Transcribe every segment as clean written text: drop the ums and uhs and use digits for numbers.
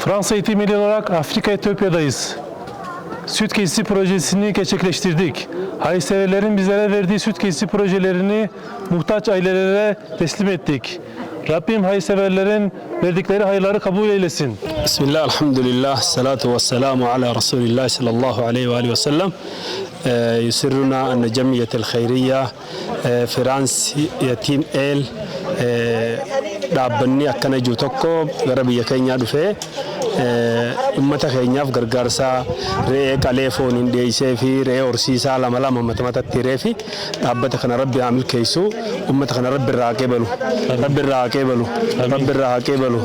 Fransa Eğitim Milli olarak Afrika Etiyopya'dayız. Süt kesisi projesini gerçekleştirdik. Hayırseverlerin bizlere verdiği süt kesisi projelerini muhtaç ailelere teslim ettik. Rabbim hayırseverlerin verdikleri hayırları kabul eylesin. Bismillah, elhamdülillah, salatu ve selamu ala Resulillah sallallahu aleyhi ve ve sellem. Yusirruna enne cemiyetel hayriya Frans yatim el dhaabbanni akkana jiru tokko gara biyya keenyaa dhufee ummata keenyaaf gargaarsa re'ee qalee fooniin dhiyeessee fi re'ee horsiisaa lama lama mata matatti hiree fi dhaabbata kana rabbi haa milkeessu ummata kana rabbi irraa haa qeebalu rabbi irraa haa qeebalu rabbi irraa haa qeebalu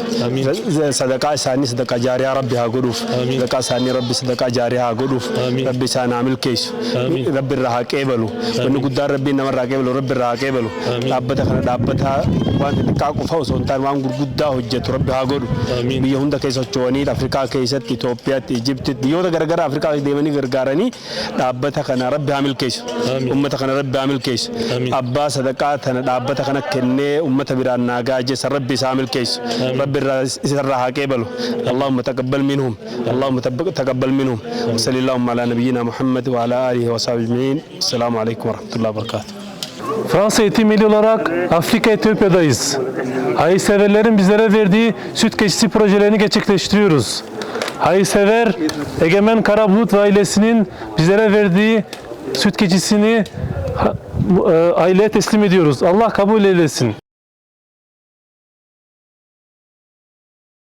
sadaqaa isaanii sadaqaa jaariyaa rabbi haa godhuuf sadaqaa isaanii rabbi sadaqaa jaariyaa haa godhuuf rabbi isaan haa milkeessu rabbi irraa haa qeebalu wanni guddaan rabbi namarraa qeebalu rabbi irraa haa qeebalu dhaabbata kana dhaabbata waan xixiqqaa qofa osoo hin taane waan gurguddaa hojjetu rabbi haa godhu biyya hunda keessa socho'anii Afrikaa keessatti Itoophiyaatti Ijiptitti biyyoota garagaraa Afrikaa deemanii gargaaranii dhaabbata kana rabbi haa milkeessu ummata kana rabbi haa milkeessu abbaa sadaqaa tana dhaabbata kana kennee ummata biraan naagaa jeessa rabbi isaa milkeessu rabbi isarraa haa qeebalu Allahumma taqabbal minhum Allahumma taqabbal minhum sallallahu ala nabiyyina Muhammad wa ala alihi wa sahbihi. Esselamu aleyküm ve rahmetullahi ve berekatuhu. Fransa Eğitim Milli olarak Afrika Etiyopya'dayız. Hayırseverlerin bizlere verdiği süt kesisi projelerini gerçekleştiriyoruz. Hayırsever Egemen Karabulut ve ailesinin bizlere verdiği süt keçisini aileye teslim ediyoruz. Allah kabul eylesin.